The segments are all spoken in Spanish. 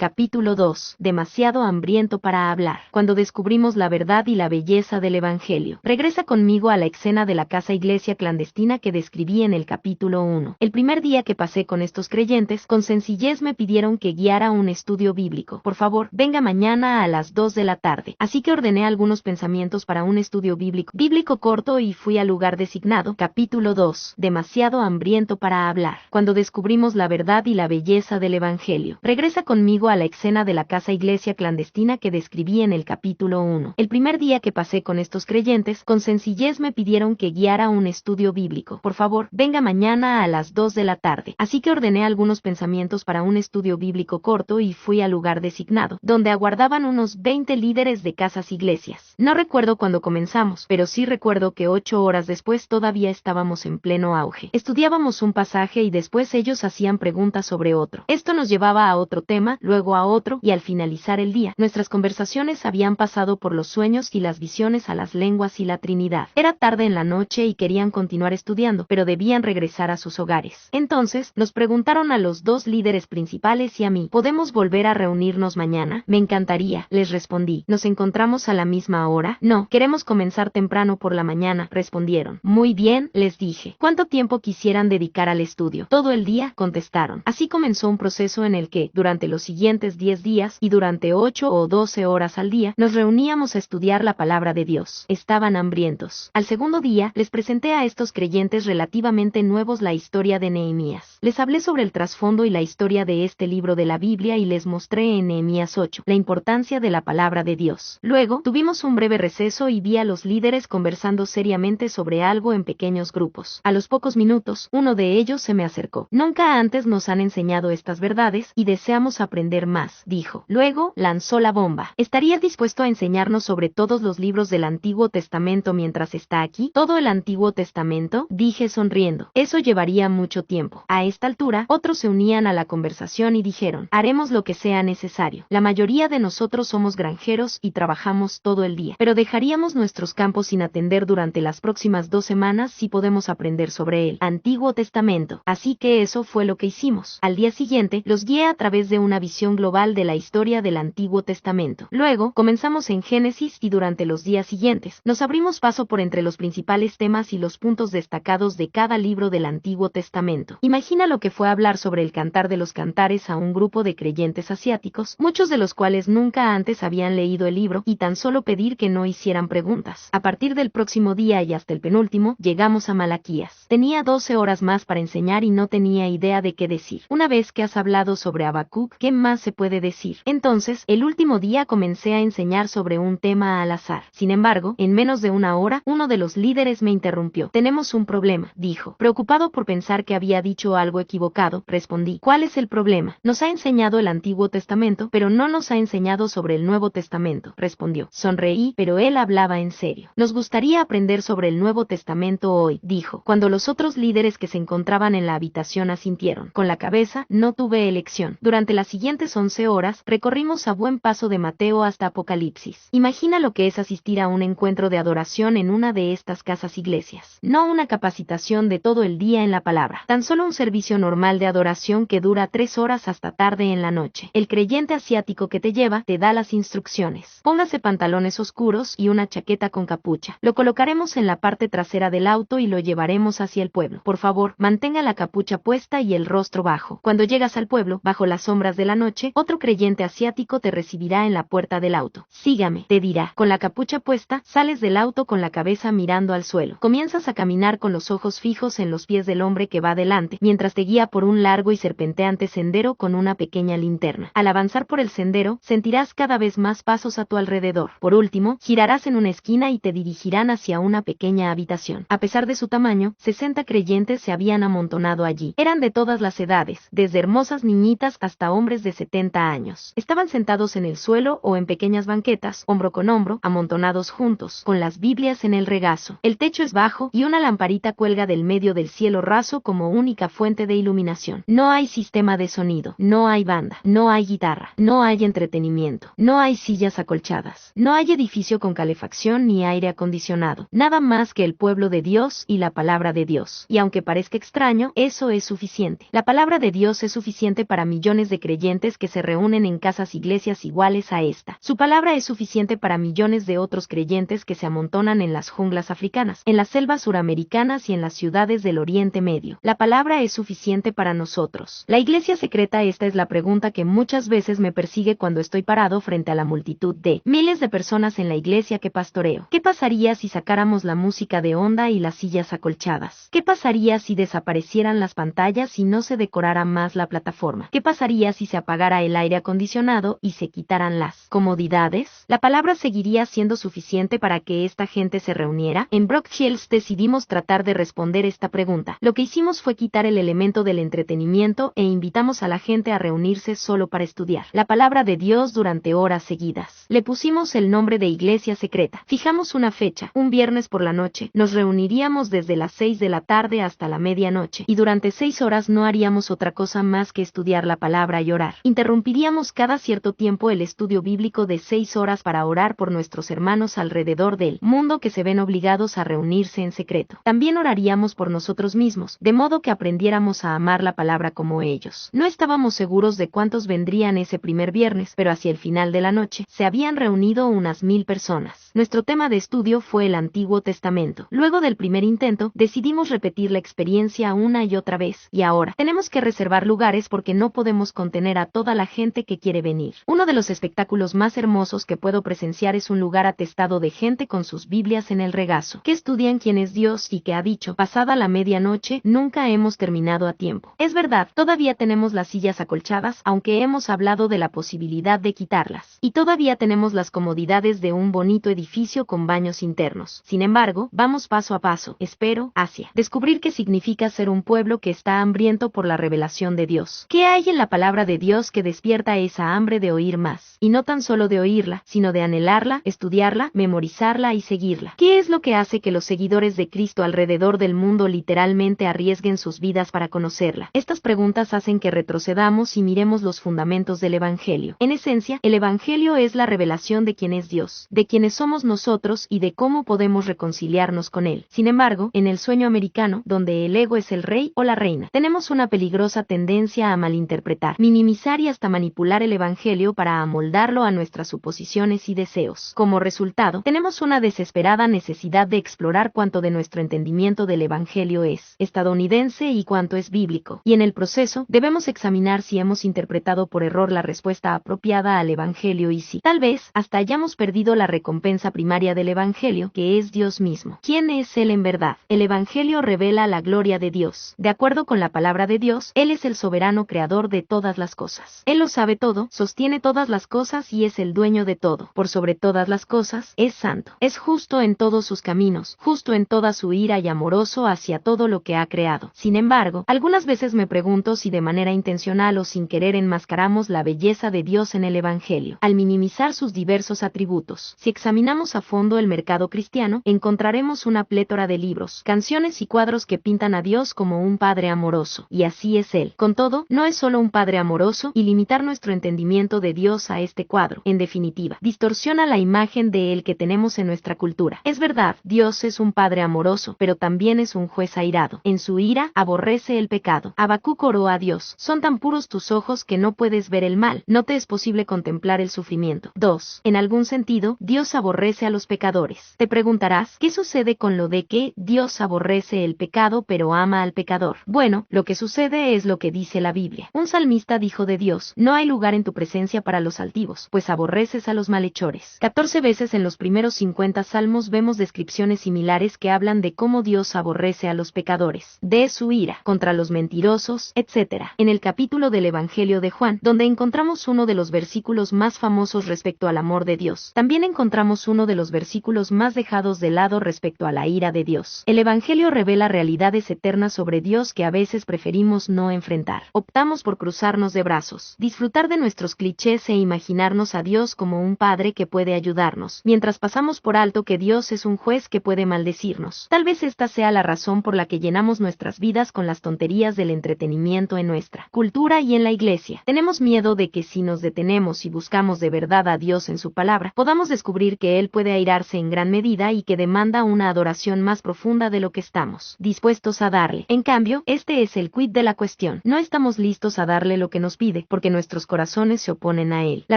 Capítulo 2. Demasiado hambriento para hablar. Cuando descubrimos la verdad y la belleza del Evangelio. Regresa conmigo a la escena de la casa iglesia clandestina que describí en el capítulo 1. El primer día que pasé con estos creyentes, con sencillez me pidieron que guiara un estudio bíblico. Por favor, venga mañana a las 2 de la tarde. Así que ordené algunos pensamientos para un estudio bíblico corto y fui al lugar designado. Capítulo 2. Demasiado hambriento para hablar. Cuando descubrimos la verdad y la belleza del Evangelio. Regresa conmigo a la escena de la casa iglesia clandestina que describí en el capítulo 1. El primer día que pasé con estos creyentes, con sencillez me pidieron que guiara un estudio bíblico. Por favor, venga mañana a las 2 de la tarde. Así que ordené algunos pensamientos para un estudio bíblico corto y fui al lugar designado, donde aguardaban unos 20 líderes de casas iglesias. No recuerdo cuándo comenzamos, pero sí recuerdo que 8 horas después todavía estábamos en pleno auge. Estudiábamos un pasaje y después ellos hacían preguntas sobre otro. Esto nos llevaba a otro tema, luego a otro, y al finalizar el día, nuestras conversaciones habían pasado por los sueños y las visiones a las lenguas y la Trinidad. Era tarde en la noche y querían continuar estudiando, pero debían regresar a sus hogares. Entonces, nos preguntaron a los dos líderes principales y a mí, ¿podemos volver a reunirnos mañana? Me encantaría, les respondí. ¿Nos encontramos a la misma hora? No, queremos comenzar temprano por la mañana, respondieron. Muy bien, les dije. ¿Cuánto tiempo quisieran dedicar al estudio? Todo el día, contestaron. Así comenzó un proceso en el que, durante los siguientes 10 días y durante 8 o 12 horas al día, nos reuníamos a estudiar la palabra de Dios. Estaban hambrientos. Al segundo día, les presenté a estos creyentes relativamente nuevos la historia de Nehemías. Les hablé sobre el trasfondo y la historia de este libro de la Biblia y les mostré en Nehemías 8 la importancia de la palabra de Dios. Luego, tuvimos un breve receso y vi a los líderes conversando seriamente sobre algo en pequeños grupos. A los pocos minutos, uno de ellos se me acercó. Nunca antes nos han enseñado estas verdades y deseamos aprender más, dijo. Luego, lanzó la bomba. ¿Estaría dispuesto a enseñarnos sobre todos los libros del Antiguo Testamento mientras está aquí? ¿Todo el Antiguo Testamento? Dije sonriendo. Eso llevaría mucho tiempo. A esta altura, otros se unían a la conversación y dijeron, haremos lo que sea necesario. La mayoría de nosotros somos granjeros y trabajamos todo el día, pero dejaríamos nuestros campos sin atender durante las próximas 2 semanas si podemos aprender sobre el Antiguo Testamento. Así que eso fue lo que hicimos. Al día siguiente, los guié a través de una visión global de la historia del Antiguo Testamento. Luego, comenzamos en Génesis y durante los días siguientes, nos abrimos paso por entre los principales temas y los puntos destacados de cada libro del Antiguo Testamento. Imagina lo que fue hablar sobre el Cantar de los Cantares a un grupo de creyentes asiáticos, muchos de los cuales nunca antes habían leído el libro, y tan solo pedir que no hicieran preguntas. A partir del próximo día y hasta el penúltimo, llegamos a Malaquías. Tenía 12 horas más para enseñar y no tenía idea de qué decir. Una vez que has hablado sobre Habacuc, ¿qué más se puede decir? Entonces, el último día comencé a enseñar sobre un tema al azar. Sin embargo, en menos de una hora, uno de los líderes me interrumpió. Tenemos un problema, dijo. Preocupado por pensar que había dicho algo equivocado, respondí. ¿Cuál es el problema? Nos ha enseñado el Antiguo Testamento, pero no nos ha enseñado sobre el Nuevo Testamento, respondió. Sonreí, pero él hablaba en serio. Nos gustaría aprender sobre el Nuevo Testamento hoy, dijo. Cuando los otros líderes que se encontraban en la habitación asintieron. Con la cabeza, no tuve elección. Durante las siguientes 11 horas, recorrimos a buen paso de Mateo hasta Apocalipsis. Imagina lo que es asistir a un encuentro de adoración en una de estas casas iglesias. No una capacitación de todo el día en la palabra. Tan solo un servicio normal de adoración que dura 3 horas hasta tarde en la noche. El creyente asiático que te lleva te da las instrucciones. Póngase pantalones oscuros y una chaqueta con capucha. Lo colocaremos en la parte trasera del auto y lo llevaremos hacia el pueblo. Por favor, mantenga la capucha puesta y el rostro bajo. Cuando llegas al pueblo, bajo las sombras de la noche, otro creyente asiático te recibirá en la puerta del auto. Sígame, te dirá. Con la capucha puesta, sales del auto con la cabeza mirando al suelo. Comienzas a caminar con los ojos fijos en los pies del hombre que va delante, mientras te guía por un largo y serpenteante sendero con una pequeña linterna. Al avanzar por el sendero, sentirás cada vez más pasos a tu alrededor. Por último, girarás en una esquina y te dirigirán hacia una pequeña habitación. A pesar de su tamaño, 60 creyentes se habían amontonado allí. Eran de todas las edades, desde hermosas niñitas hasta hombres de 70 años. Estaban sentados en el suelo o en pequeñas banquetas, hombro con hombro, amontonados juntos, con las Biblias en el regazo. El techo es bajo y una lamparita cuelga del medio del cielo raso como única fuente de iluminación. No hay sistema de sonido, no hay banda, no hay guitarra, no hay entretenimiento, no hay sillas acolchadas, no hay edificio con calefacción ni aire acondicionado, nada más que el pueblo de Dios y la palabra de Dios. Y aunque parezca extraño, eso es suficiente. La palabra de Dios es suficiente para millones de creyentes creyentes que se reúnen en casas iglesias iguales a esta. Su palabra es suficiente para millones de otros creyentes que se amontonan en las junglas africanas, en las selvas suramericanas y en las ciudades del Oriente Medio. La palabra es suficiente para nosotros. La iglesia secreta, esta es la pregunta que muchas veces me persigue cuando estoy parado frente a la multitud de miles de personas en la iglesia que pastoreo. ¿Qué pasaría si sacáramos la música de onda y las sillas acolchadas? ¿Qué pasaría si desaparecieran las pantallas y no se decorara más la plataforma? ¿Qué pasaría si se apagara el aire acondicionado y se quitaran las comodidades? ¿La palabra seguiría siendo suficiente para que esta gente se reuniera? En Brock Hills decidimos tratar de responder esta pregunta. Lo que hicimos fue quitar el elemento del entretenimiento e invitamos a la gente a reunirse solo para estudiar la palabra de Dios durante horas seguidas. Le pusimos el nombre de Iglesia Secreta. Fijamos una fecha, un viernes por la noche. Nos reuniríamos desde las 6 de la tarde hasta la medianoche, y durante 6 horas no haríamos otra cosa más que estudiar la palabra y orar. Interrumpiríamos cada cierto tiempo el estudio bíblico de 6 horas para orar por nuestros hermanos alrededor del mundo que se ven obligados a reunirse en secreto. También oraríamos por nosotros mismos, de modo que aprendiéramos a amar la palabra como ellos. No estábamos seguros de cuántos vendrían ese primer viernes, pero hacia el final de la noche se habían reunido unas 1000 personas. Nuestro tema de estudio fue el Antiguo Testamento. Luego del primer intento, decidimos repetir la experiencia una y otra vez, y ahora tenemos que reservar lugares porque no podemos contener a toda la gente que quiere venir. Uno de los espectáculos más hermosos que puedo presenciar es un lugar atestado de gente con sus Biblias en el regazo, que estudian quién es Dios y que ha dicho, pasada la medianoche, nunca hemos terminado a tiempo. Es verdad, todavía tenemos las sillas acolchadas, aunque hemos hablado de la posibilidad de quitarlas. Y todavía tenemos las comodidades de un bonito edificio con baños internos. Sin embargo, vamos paso a paso, espero, hacia descubrir qué significa ser un pueblo que está hambriento por la revelación de Dios. ¿Qué hay en la palabra de Dios que despierta esa hambre de oír más? Y no tan solo de oírla, sino de anhelarla, estudiarla, memorizarla y seguirla. ¿Qué es lo que hace que los seguidores de Cristo alrededor del mundo literalmente arriesguen sus vidas para conocerla? Estas preguntas hacen que retrocedamos y miremos los fundamentos del Evangelio. En esencia, el Evangelio es la revelación de quién es Dios, de quiénes somos nosotros y de cómo podemos reconciliarnos con Él. Sin embargo, en el sueño americano, donde el ego es el rey o la reina, tenemos una peligrosa tendencia a malinterpretar, minimizar y hasta manipular el Evangelio para amoldarlo a nuestras suposiciones y deseos. Como resultado, tenemos una desesperada necesidad de explorar cuánto de nuestro entendimiento del Evangelio es estadounidense y cuánto es bíblico, y en el proceso debemos examinar si hemos interpretado por error la respuesta apropiada al Evangelio y si, tal vez, hasta hayamos perdido la recompensa primaria del Evangelio, que es Dios mismo. ¿Quién es Él en verdad? El Evangelio revela la gloria de Dios. De acuerdo con la palabra de Dios, Él es el soberano creador de todas las cosas. Él lo sabe todo, sostiene todas las cosas y es el dueño de todo. Por sobre todas las cosas, es santo. Es justo en todos sus caminos, justo en toda su ira y amoroso hacia todo lo que ha creado. Sin embargo, algunas veces me pregunto si de manera intencional o sin querer enmascaramos la belleza de Dios en el Evangelio, al minimizar sus diversos atributos. Si examinamos a fondo el mercado cristiano, encontraremos una plétora de libros, canciones y cuadros que pintan a Dios como un Padre amoroso. Y así es Él. Con todo, no es solo un Padre amoroso, y limitar nuestro entendimiento de Dios a este cuadro, en definitiva, distorsiona la imagen de Él que tenemos en nuestra cultura. Es verdad, Dios es un Padre amoroso, pero también es un juez airado. En su ira, aborrece el pecado. Habacuc oró a Dios: son tan puros tus ojos que no puedes ver el mal, no te es posible contemplar el sufrimiento. 2. En algún sentido, Dios aborrece a los pecadores. Te preguntarás, ¿qué sucede con lo de que Dios aborrece el pecado pero ama al pecador? Bueno, lo que sucede es lo que dice la Biblia. Un salmista dijo de Dios: no hay lugar en tu presencia para los altivos, pues aborreces a los malhechores. 14 veces en los primeros 50 salmos vemos descripciones similares que hablan de cómo Dios aborrece a los pecadores, de su ira contra los mentirosos, etc. En el capítulo del Evangelio de Juan, donde encontramos uno de los versículos más famosos respecto al amor de Dios, también encontramos uno de los versículos más dejados de lado respecto a la ira de Dios. El Evangelio revela realidades eternas sobre Dios que a veces preferimos no enfrentar. Optamos por cruzarnos de brazos, disfrutar de nuestros clichés e imaginarnos a Dios como un padre que puede ayudarnos, mientras pasamos por alto que Dios es un juez que puede maldecirnos. Tal vez esta sea la razón por la que llenamos nuestras vidas con las tonterías del entretenimiento en nuestra cultura y en la iglesia. Tenemos miedo de que si nos detenemos y buscamos de verdad a Dios en su palabra, podamos descubrir que Él puede airarse en gran medida y que demanda una adoración más profunda de lo que estamos dispuestos a darle. En cambio, este es el quid de la cuestión. No estamos listos a darle lo que nos pide, puede, porque nuestros corazones se oponen a Él. La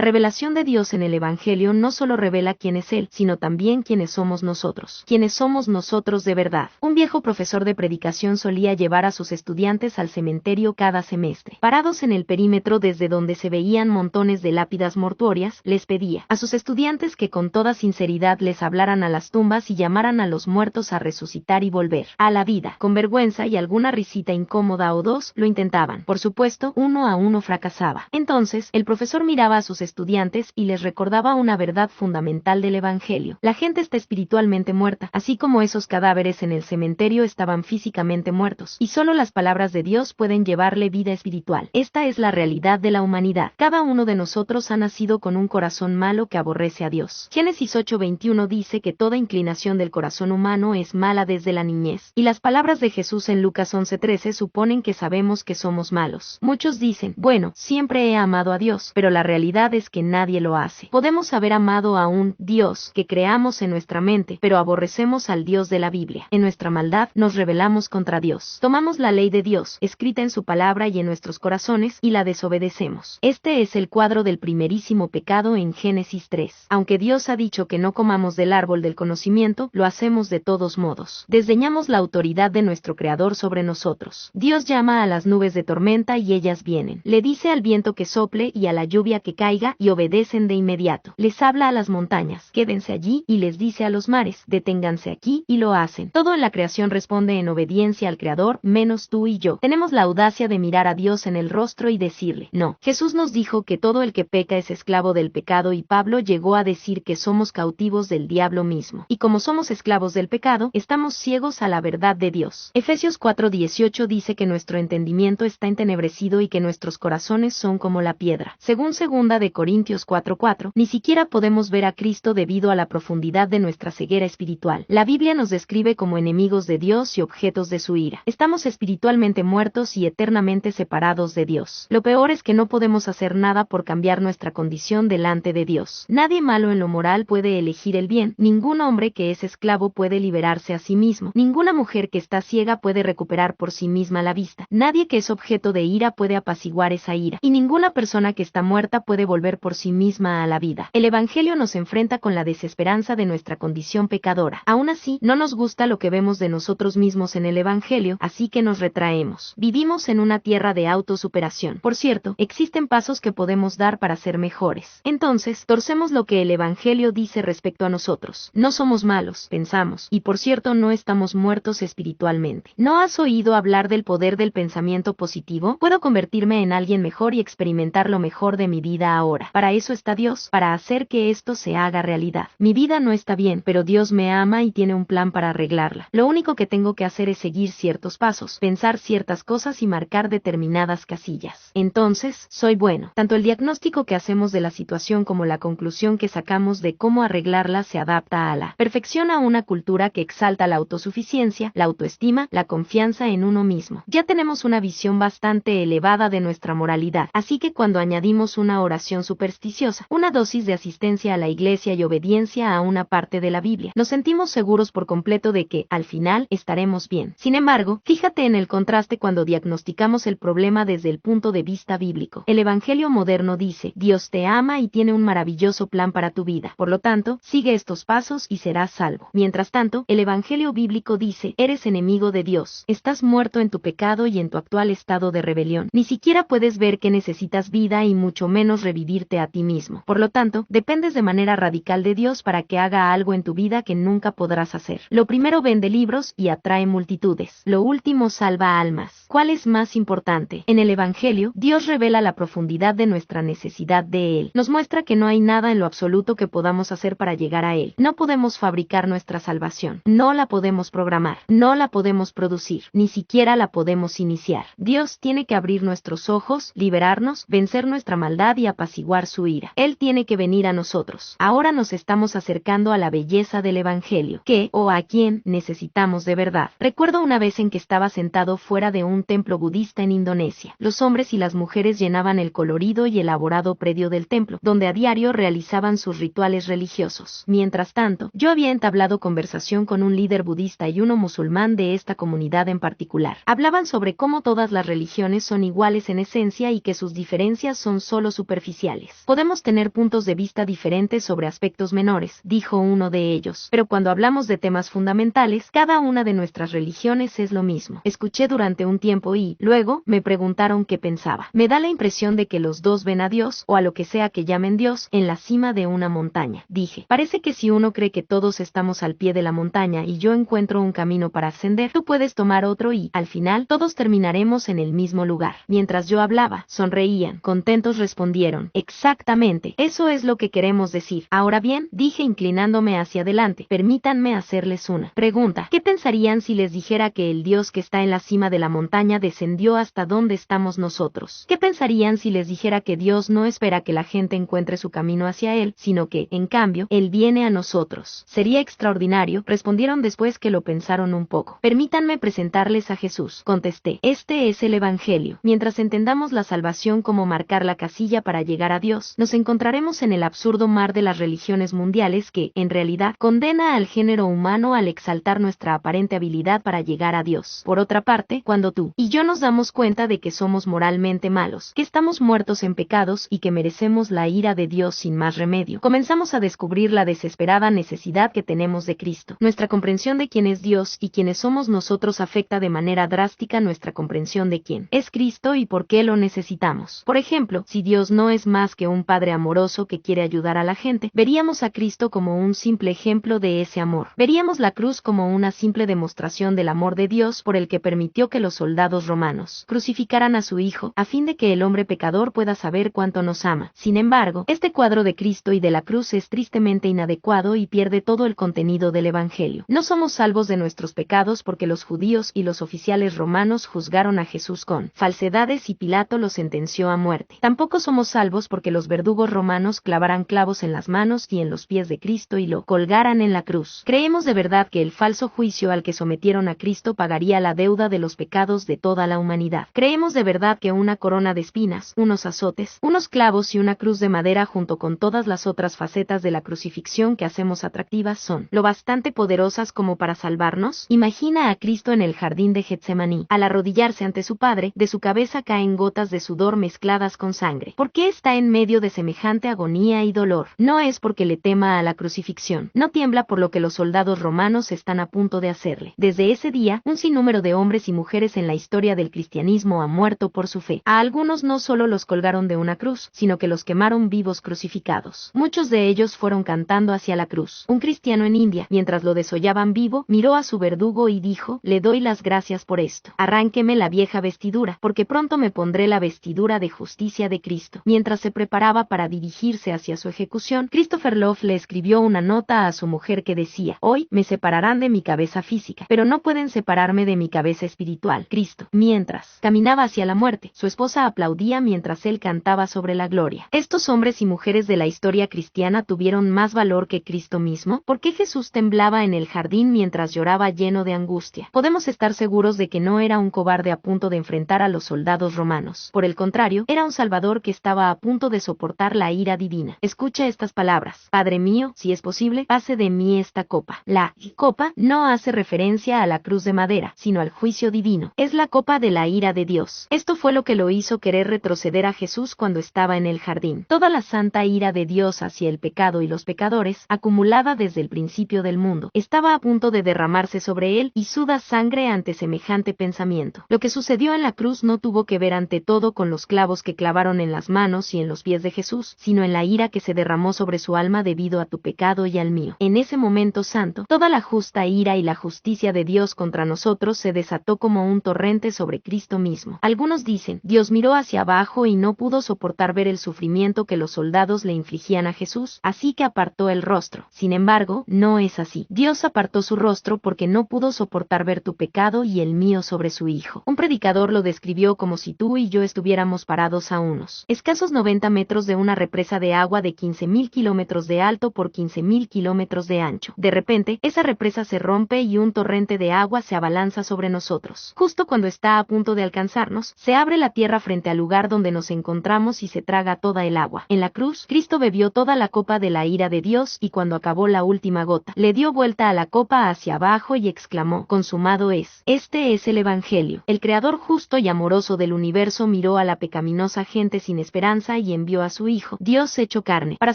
revelación de Dios en el Evangelio no solo revela quién es Él, sino también quiénes somos nosotros. Quiénes somos nosotros de verdad. Un viejo profesor de predicación solía llevar a sus estudiantes al cementerio cada semestre. Parados en el perímetro desde donde se veían montones de lápidas mortuorias, les pedía a sus estudiantes que con toda sinceridad les hablaran a las tumbas y llamaran a los muertos a resucitar y volver a la vida. Con vergüenza y alguna risita incómoda o dos, lo intentaban. Por supuesto, uno a uno fracasaba. Entonces, el profesor miraba a sus estudiantes y les recordaba una verdad fundamental del Evangelio. La gente está espiritualmente muerta, así como esos cadáveres en el cementerio estaban físicamente muertos, y solo las palabras de Dios pueden llevarle vida espiritual. Esta es la realidad de la humanidad. Cada uno de nosotros ha nacido con un corazón malo que aborrece a Dios. Génesis 8:21 dice que toda inclinación del corazón humano es mala desde la niñez, y las palabras de Jesús en Lucas 11:13 suponen que sabemos que somos malos. Muchos dicen, bueno, siempre he amado a Dios, pero la realidad es que nadie lo hace. Podemos haber amado a un Dios que creamos en nuestra mente, pero aborrecemos al Dios de la Biblia. En nuestra maldad nos rebelamos contra Dios. Tomamos la ley de Dios, escrita en su palabra y en nuestros corazones, y la desobedecemos. Este es el cuadro del primerísimo pecado en Génesis 3. Aunque Dios ha dicho que no comamos del árbol del conocimiento, lo hacemos de todos modos. Desdeñamos la autoridad de nuestro Creador sobre nosotros. Dios llama a las nubes de tormenta y ellas vienen. Le dice al viento que sople y a la lluvia que caiga y obedecen de inmediato. Les habla a las montañas, quédense allí, y les dice a los mares, deténganse aquí, y lo hacen. Todo en la creación responde en obediencia al Creador, menos tú y yo. Tenemos la audacia de mirar a Dios en el rostro y decirle, no. Jesús nos dijo que todo el que peca es esclavo del pecado y Pablo llegó a decir que somos cautivos del diablo mismo. Y como somos esclavos del pecado, estamos ciegos a la verdad de Dios. Efesios 4:18 dice que nuestro entendimiento está entenebrecido y que nuestros corazones son como la piedra. Según 2 de Corintios 4:4, ni siquiera podemos ver a Cristo debido a la profundidad de nuestra ceguera espiritual. La Biblia nos describe como enemigos de Dios y objetos de su ira. Estamos espiritualmente muertos y eternamente separados de Dios. Lo peor es que no podemos hacer nada por cambiar nuestra condición delante de Dios. Nadie malo en lo moral puede elegir el bien. Ningún hombre que es esclavo puede liberarse a sí mismo. Ninguna mujer que está ciega puede recuperar por sí misma la vista. Nadie que es objeto de ira puede apaciguar esa ira. Y ninguna persona que está muerta puede volver por sí misma a la vida. El Evangelio nos enfrenta con la desesperanza de nuestra condición pecadora. Aún así, no nos gusta lo que vemos de nosotros mismos en el Evangelio, así que nos retraemos. Vivimos en una tierra de autosuperación. Por cierto, existen pasos que podemos dar para ser mejores. Entonces, torcemos lo que el Evangelio dice respecto a nosotros. No somos malos, pensamos, y por cierto no estamos muertos espiritualmente. ¿No has oído hablar del poder del pensamiento positivo? Puedo convertirme en alguien mejor y experimentar lo mejor de mi vida ahora. Para eso está Dios, para hacer que esto se haga realidad. Mi vida no está bien, pero Dios me ama y tiene un plan para arreglarla. Lo único que tengo que hacer es seguir ciertos pasos, pensar ciertas cosas y marcar determinadas casillas. Entonces, soy bueno. Tanto el diagnóstico que hacemos de la situación como la conclusión que sacamos de cómo arreglarla se adapta a la perfección, a una cultura que exalta la autosuficiencia, la autoestima, la confianza en uno mismo. Ya tenemos una visión bastante elevada de nuestra moralidad, así que cuando añadimos una oración supersticiosa, una dosis de asistencia a la iglesia y obediencia a una parte de la Biblia, nos sentimos seguros por completo de que, al final, estaremos bien. Sin embargo, fíjate en el contraste cuando diagnosticamos el problema desde el punto de vista bíblico. El Evangelio moderno dice, Dios te ama y tiene un maravilloso plan para tu vida. Por lo tanto, sigue estos pasos y serás salvo. Mientras tanto, el Evangelio bíblico dice, eres enemigo de Dios, estás muerto en tu pecado y en tu actual estado de rebelión. Ni siquiera puedes ver que necesitas vida y mucho menos revivirte a ti mismo. Por lo tanto, dependes de manera radical de Dios para que haga algo en tu vida que nunca podrás hacer. Lo primero vende libros y atrae multitudes. Lo último salva almas. ¿Cuál es más importante? En el Evangelio, Dios revela la profundidad de nuestra necesidad de Él. Nos muestra que no hay nada en lo absoluto que podamos hacer para llegar a Él. No podemos fabricar nuestra salvación. No la podemos programar. No la podemos producir. Ni siquiera la podemos iniciar. Dios tiene que abrir nuestros ojos, liberarnos, vencer nuestra maldad y apaciguar su ira. Él tiene que venir a nosotros. Ahora nos estamos acercando a la belleza del Evangelio. ¿Qué o a quién necesitamos de verdad? Recuerdo una vez en que estaba sentado fuera de un templo budista en Indonesia. Los hombres y las mujeres llenaban el colorido y elaborado predio del templo, donde a diario realizaban sus rituales religiosos. Mientras tanto, yo había entablado conversación con un líder budista y uno musulmán de esta comunidad en particular. Hablaban sobre cómo todas las religiones son iguales en esencia y que sus diferencias son solo superficiales. Podemos tener puntos de vista diferentes sobre aspectos menores, dijo uno de ellos, pero cuando hablamos de temas fundamentales, cada una de nuestras religiones es lo mismo. Escuché durante un tiempo y, luego, me preguntaron qué pensaba. Me da la impresión de que los dos ven a Dios, o a lo que sea que llamen Dios, en la cima de una montaña. Dije, parece que si uno cree que todos estamos al pie de la montaña y yo encuentro un camino para ascender, tú puedes tomar otro y, al final, todos terminaremos en el mismo lugar. Mientras yo hablaba, sonreían, contentos respondieron, exactamente, eso es lo que queremos decir. Ahora bien, dije inclinándome hacia adelante, permítanme hacerles una pregunta. ¿Qué pensarían si les dijera que el Dios que está en la cima de la montaña descendió hasta donde estamos nosotros? ¿Qué pensarían si les dijera que Dios no espera que la gente encuentre su camino hacia Él, sino que, en cambio, Él viene a nosotros? Sería extraordinario, respondieron después que lo pensaron un poco. Permítanme presentarles a Jesús, contesté. Este es el Evangelio. Mientras entendamos la salvación como marcar la casilla para llegar a Dios, nos encontraremos en el absurdo mar de las religiones mundiales que, en realidad, condena al género humano al exaltar nuestra aparente habilidad para llegar a Dios. Por otra parte, cuando tú y yo nos damos cuenta de que somos moralmente malos, que estamos muertos en pecados y que merecemos la ira de Dios sin más remedio, comenzamos a descubrir la desesperada necesidad que tenemos de Cristo. Nuestra comprensión de quién es Dios y quiénes somos nosotros afecta de manera drástica nuestra comprensión de quién es Cristo y por qué lo necesitamos. Por ejemplo, si Dios no es más que un Padre amoroso que quiere ayudar a la gente, veríamos a Cristo como un simple ejemplo de ese amor. Veríamos la cruz como una simple demostración del amor de Dios por el que permitió que los soldados romanos crucificaran a su Hijo, a fin de que el hombre pecador pueda saber cuánto nos ama. Sin embargo, este cuadro de Cristo y de la cruz es tristemente inadecuado y pierde todo el contenido del Evangelio. No somos salvos de nuestros pecados porque los judíos y los oficiales romanos juzgaron a Jesús con falsedades y Pilato lo sentenció a muerte. Tampoco somos salvos porque los verdugos romanos clavaran clavos en las manos y en los pies de Cristo y lo colgaran en la cruz. Creemos de verdad que el falso juicio al que sometieron a Cristo pagaría la deuda de los pecados de toda la humanidad. Creemos de verdad que una corona de espinas, unos azotes, unos clavos y una cruz de madera junto con todas las otras facetas de la crucifixión que hacemos atractivas son lo bastante poderosas como para salvarnos. Imagina a Cristo en el jardín de Getsemaní. Al arrodillarse ante su Padre, de su cabeza caen gotas de sudor mezcladas con sangre. ¿Por qué está en medio de semejante agonía y dolor? No es porque le tema a la crucifixión. No tiembla por lo que los soldados romanos están a punto de hacerle. Desde ese día, un sinnúmero de hombres y mujeres en la historia del cristianismo ha muerto por su fe. A algunos no solo los colgaron de una cruz, sino que los quemaron vivos crucificados. Muchos de ellos fueron cantando hacia la cruz. Un cristiano en India, mientras lo desollaban vivo, miró a su verdugo y dijo, le doy las gracias por esto. Arránqueme la vieja vestidura, porque pronto me pondré la vestidura de justicia de Cristo. Mientras se preparaba para dirigirse hacia su ejecución, Christopher Love le escribió una nota a su mujer que decía, hoy me separarán de mi cabeza física, pero no pueden separarme de mi cabeza espiritual, Cristo. Mientras caminaba hacia la muerte, su esposa aplaudía mientras él cantaba sobre la gloria. Estos hombres y mujeres de la historia cristiana tuvieron más valor que Cristo mismo. ¿Por qué Jesús temblaba en el jardín mientras lloraba lleno de angustia? Podemos estar seguros de que no era un cobarde a punto de enfrentar a los soldados romanos. Por el contrario, era un salvador que estaba a punto de soportar la ira divina. Escucha estas palabras. Padre mío, si es posible, pase de mí esta copa. La copa no hace referencia a la cruz de madera, sino al juicio divino. Es la copa de la ira de Dios. Esto fue lo que lo hizo querer retroceder a Jesús cuando estaba en el jardín. Toda la santa ira de Dios hacia el pecado y los pecadores, acumulada desde el principio del mundo, estaba a punto de derramarse sobre él y suda sangre ante semejante pensamiento. Lo que sucedió en la cruz no tuvo que ver ante todo con los clavos que clavaron en las manos y en los pies de Jesús, sino en la ira que se derramó sobre su alma debido a tu pecado y al mío. En ese momento santo, toda la justa ira y la justicia de Dios contra nosotros se desató como un torrente sobre Cristo mismo. Algunos dicen, Dios miró hacia abajo y no pudo soportar ver el sufrimiento que los soldados le infligían a Jesús, así que apartó el rostro. Sin embargo, no es así. Dios apartó su rostro porque no pudo soportar ver tu pecado y el mío sobre su Hijo. Un predicador lo describió como si tú y yo estuviéramos parados a unos escasos 90 metros de una represa de agua de 15.000 kilómetros de alto por 15.000 kilómetros de ancho. De repente, esa represa se rompe y un torrente de agua se abalanza sobre nosotros. Justo cuando está a punto de alcanzarnos, se abre la tierra frente al lugar donde nos encontramos y se traga toda el agua. En la cruz, Cristo bebió toda la copa de la ira de Dios y cuando acabó la última gota, le dio vuelta a la copa hacia abajo y exclamó, consumado es. Este es el Evangelio. El Creador justo y amoroso del universo miró a la pecaminosa gente sin esperanza y envió a su Hijo, Dios hecho carne, para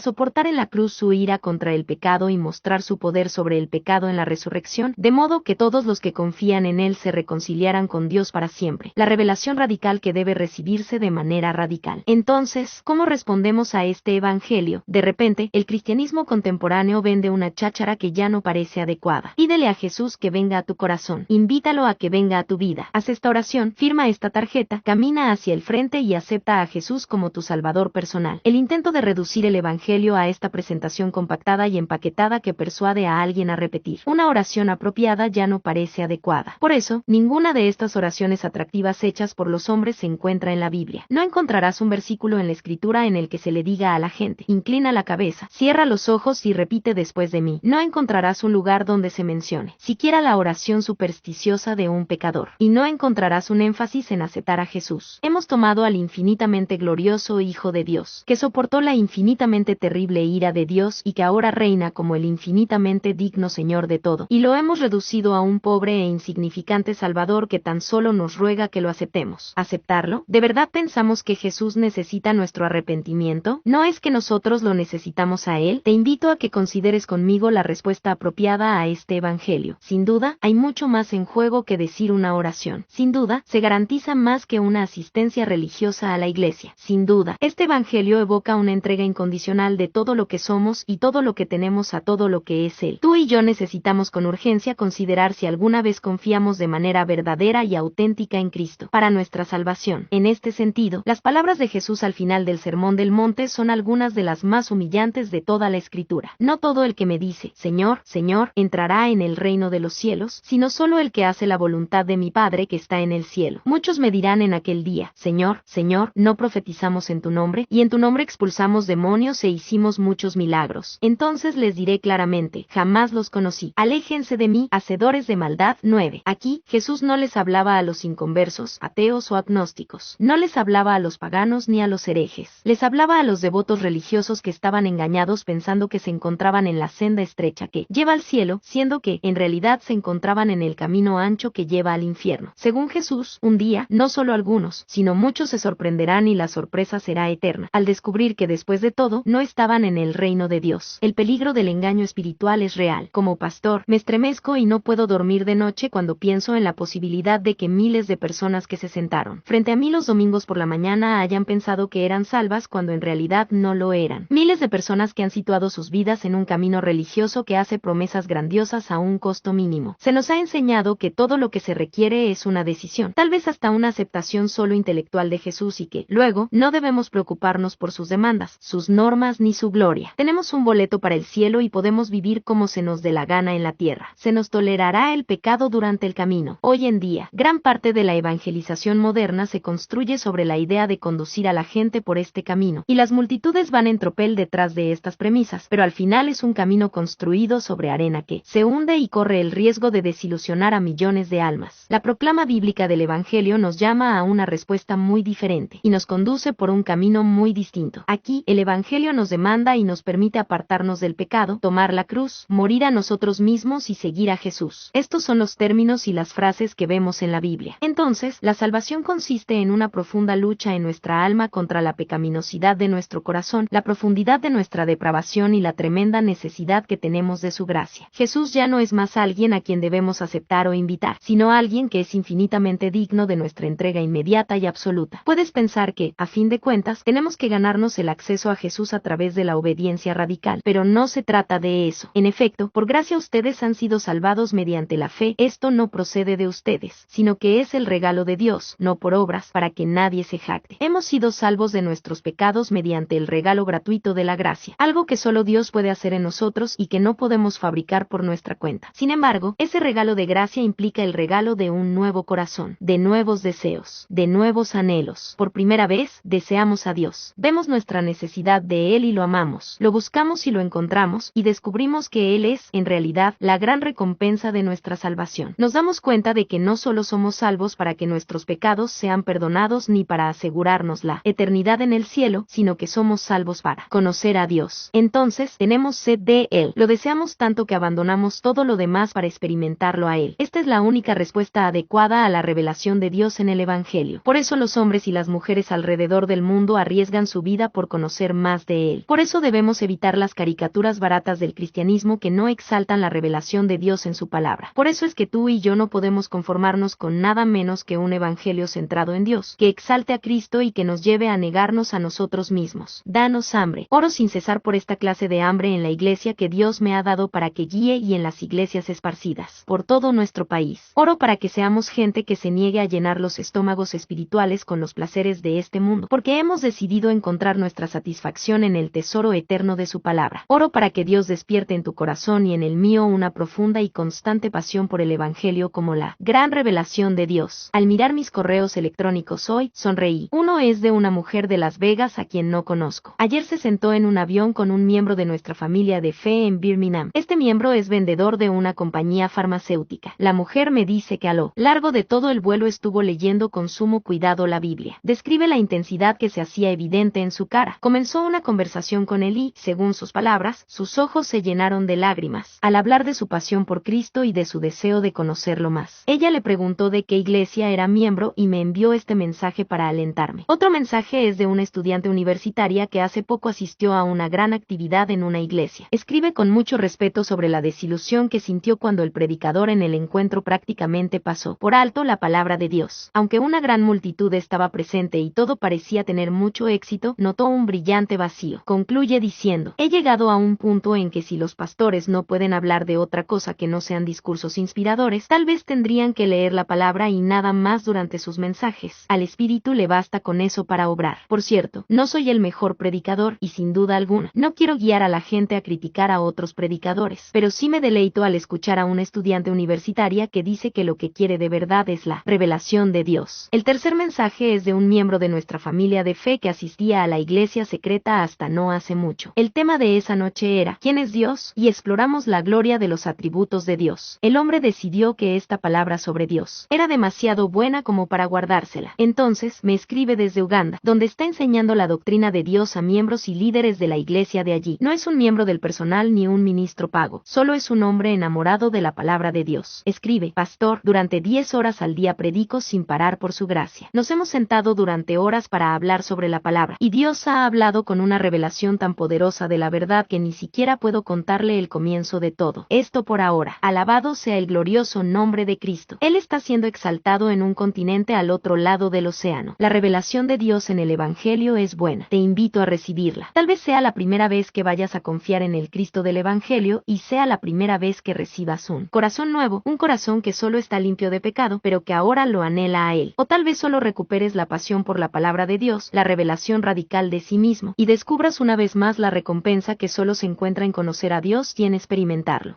soportar en la cruz su ira contra el pecado y mostrar su poder sobre el pecado en la resurrección, de modo que todos los que confían en él se reconciliaran con Dios para siempre. La revelación radical que debe recibirse de manera radical. Entonces, ¿cómo respondemos a este evangelio? De repente, el cristianismo contemporáneo vende una cháchara que ya no parece adecuada. Pídele a Jesús que venga a tu corazón. Invítalo a que venga a tu vida. Haz esta oración, firma esta tarjeta, camina hacia el frente y acepta a Jesús como tu Salvador personal. El intento de reducir el evangelio a esta presentación compactada y empaquetada que persuade a alguien a repetir una oración apropiada ya no parece adecuada. Por eso, ninguna de estas oraciones atractivas hechas por los hombres se encuentra en la Biblia. No encontrarás un versículo en la Escritura en el que se le diga a la gente, inclina la cabeza, cierra los ojos y repite después de mí. No encontrarás un lugar donde se mencione siquiera la oración supersticiosa de un pecador. Y no encontrarás un énfasis en aceptar a Jesús. Hemos tomado al infinitamente glorioso Hijo de Dios, que soportó la infinitamente terrible ira de Dios y que ahora reina como el infinitamente digno Señor de todo, y lo hemos reducido a un pobre e insignificante Salvador que tan solo nos ruega que lo aceptemos. ¿Aceptarlo? ¿De verdad pensamos que Jesús necesita nuestro arrepentimiento? ¿No es que nosotros lo necesitamos a Él? Te invito a que consideres conmigo la respuesta apropiada a este evangelio. Sin duda, hay mucho más en juego que decir una oración. Sin duda, se garantiza más que una asistencia religiosa a la iglesia. Sin duda, este evangelio evoca una entrega incondicional de todo lo que somos y todo lo que tenemos a todo lo que es Él. Tú y yo necesitamos con urgencia considerar si alguna vez confiamos de manera verdadera y auténtica en Cristo para nuestra salvación. En este sentido, las palabras de Jesús al final del Sermón del Monte son algunas de las más humillantes de toda la Escritura. No todo el que me dice, Señor, Señor, entrará en el reino de los cielos, sino solo el que hace la voluntad de mi Padre que está en el cielo. Muchos me dirán en aquel día, Señor, Señor, ¿no profetizamos en tu nombre? Y en tu nombre expulsamos demonios e hicimos muchos milagros. Entonces les diré claramente, jamás los conocí. Aléjense de mí, hacedores de maldad. 9. Aquí, Jesús no les hablaba a los inconversos, ateos o agnósticos. No les hablaba a los paganos ni a los herejes. Les hablaba a los devotos religiosos que estaban engañados pensando que se encontraban en la senda estrecha que lleva al cielo, siendo que, en realidad, se encontraban en el camino ancho que lleva al infierno. Según Jesús, un día, no solo algunos, sino muchos se sorprenderán y la sorpresa será eterna, al descubrir que después de todo, no estaban en el reino de Dios. El peligro del engaño espiritual es real. Como pastor, me estremezco y no puedo dormir de noche cuando pienso en la posibilidad de que miles de personas que se sentaron frente a mí los domingos por la mañana hayan pensado que eran salvas cuando en realidad no lo eran. Miles de personas que han situado sus vidas en un camino religioso que hace promesas grandiosas a un costo mínimo. Se nos ha enseñado que todo lo que se requiere es una decisión, tal vez hasta una aceptación solo intelectual de Jesús y que, luego, no debemos preocuparnos por sus demandas, sus normas ni su gloria. Tenemos un boleto para el cielo y podemos vivir como se nos dé la gana en la tierra. Se nos tolerará el pecado durante el camino. Hoy en día, gran parte de la evangelización moderna se construye sobre la idea de conducir a la gente por este camino, y las multitudes van en tropel detrás de estas premisas, pero al final es un camino construido sobre arena que se hunde y corre el riesgo de desilusionar a millones de almas. La proclama bíblica del Evangelio nos llama a una respuesta muy diferente, y nos conduce por un camino muy distinto. Aquí, el Evangelio nos demanda y nos permite apartarnos del pecado, tomar la cruz, morir a nosotros mismos y seguir a Jesús. Estos son los términos y las frases que vemos en la Biblia. Entonces, la salvación consiste en una profunda lucha en nuestra alma contra la pecaminosidad de nuestro corazón, la profundidad de nuestra depravación y la tremenda necesidad que tenemos de su gracia. Jesús ya no es más alguien a quien debemos aceptar o invitar, sino alguien que es infinitamente digno de nuestra entrega inmediata y absoluta. Puedes pensar que, a fin de cuentas, tenemos que ganarnos el acceso a Jesús a través de la obediencia radical, pero no se trata de eso. En efecto, por gracia ustedes han sido salvados mediante la fe. Esto no procede de ustedes, sino que es el regalo de Dios, no por obras, para que nadie se jacte. Hemos sido salvos de nuestros pecados mediante el regalo gratuito de la gracia, algo que solo Dios puede hacer en nosotros y que no podemos fabricar por nuestra cuenta. Sin embargo, ese regalo de gracia implica el regalo de un nuevo corazón, de nuevos deseos, de nuevos anhelos. Por primera vez, deseamos a Dios. Vemos nuestra necesidad de Él y lo amamos. Lo buscamos y lo encontramos, y descubrimos que Él es, en realidad, la gran recompensa de nuestra salvación. Nos damos cuenta de que no solo somos salvos para que nuestros pecados sean perdonados ni para asegurarnos la eternidad en el cielo, sino que somos salvos para conocer a Dios. Entonces, tenemos sed de Él. Lo deseamos tanto que abandonamos todo lo demás para experimentarlo a Él. Esta es la única respuesta adecuada a la revelación de Dios en el Evangelio. Por eso eso los hombres y las mujeres alrededor del mundo arriesgan su vida por conocer más de Él. Por eso debemos evitar las caricaturas baratas del cristianismo que no exaltan la revelación de Dios en su palabra. Por eso es que tú y yo no podemos conformarnos con nada menos que un evangelio centrado en Dios, que exalte a Cristo y que nos lleve a negarnos a nosotros mismos. Danos hambre. Oro sin cesar por esta clase de hambre en la iglesia que Dios me ha dado para que guíe y en las iglesias esparcidas por todo nuestro país. Oro para que seamos gente que se niegue a llenar los estómagos espirituales con los placeres de este mundo, porque hemos decidido encontrar nuestra satisfacción en el tesoro eterno de su palabra. Oro para que Dios despierte en tu corazón y en el mío una profunda y constante pasión por el evangelio como la gran revelación de Dios. Al mirar mis correos electrónicos hoy, sonreí. Uno es de una mujer de Las Vegas a quien no conozco. Ayer se sentó en un avión con un miembro de nuestra familia de fe en Birmingham. Este miembro es vendedor de una compañía farmacéutica. La mujer me dice que a lo largo de todo el vuelo estuvo leyendo con sumo cuidado la Biblia. Describe la intensidad que se hacía evidente en su cara. Comenzó una conversación con él y, según sus palabras, sus ojos se llenaron de lágrimas al hablar de su pasión por Cristo y de su deseo de conocerlo más. Ella le preguntó de qué iglesia era miembro y me envió este mensaje para alentarme. Otro mensaje es de una estudiante universitaria que hace poco asistió a una gran actividad en una iglesia. Escribe con mucho respeto sobre la desilusión que sintió cuando el predicador en el encuentro prácticamente pasó por alto la palabra de Dios. Aunque una gran multitud estaba presente y todo parecía tener mucho éxito, notó un brillante vacío. Concluye diciendo: he llegado a un punto en que si los pastores no pueden hablar de otra cosa que no sean discursos inspiradores, tal vez tendrían que leer la palabra y nada más durante sus mensajes. Al Espíritu le basta con eso para obrar. Por cierto, no soy el mejor predicador y sin duda alguna, no quiero guiar a la gente a criticar a otros predicadores, pero sí me deleito al escuchar a una estudiante universitaria que dice que lo que quiere de verdad es la revelación de Dios. El tercer mensaje es de un miembro de nuestra familia de fe que asistía a la iglesia secreta hasta no hace mucho. El tema de esa noche era ¿quién es Dios? Y exploramos la gloria de los atributos de Dios. El hombre decidió que esta palabra sobre Dios era demasiado buena como para guardársela. Entonces me escribe desde Uganda, donde está enseñando la doctrina de Dios a miembros y líderes de la iglesia de allí. No es un miembro del personal ni un ministro pago, solo es un hombre enamorado de la palabra de Dios. Escribe: pastor, durante 10 horas al día predico sin parar por su gracia. Nos hemos sentado durante horas para hablar sobre la palabra, y Dios ha hablado con una revelación tan poderosa de la verdad que ni siquiera puedo contarle el comienzo de todo. Esto por ahora. Alabado sea el glorioso nombre de Cristo. Él está siendo exaltado en un continente al otro lado del océano. La revelación de Dios en el Evangelio es buena. Te invito a recibirla. Tal vez sea la primera vez que vayas a confiar en el Cristo del Evangelio y sea la primera vez que recibas un corazón nuevo, un corazón que solo está limpio de pecado, pero que ahora lo anhela a Él. O tal vez solo recuperes la pasión por la palabra de Dios, la revelación radical de sí mismo, y descubras una vez más la recompensa que solo se encuentra en conocer a Dios y en experimentarlo.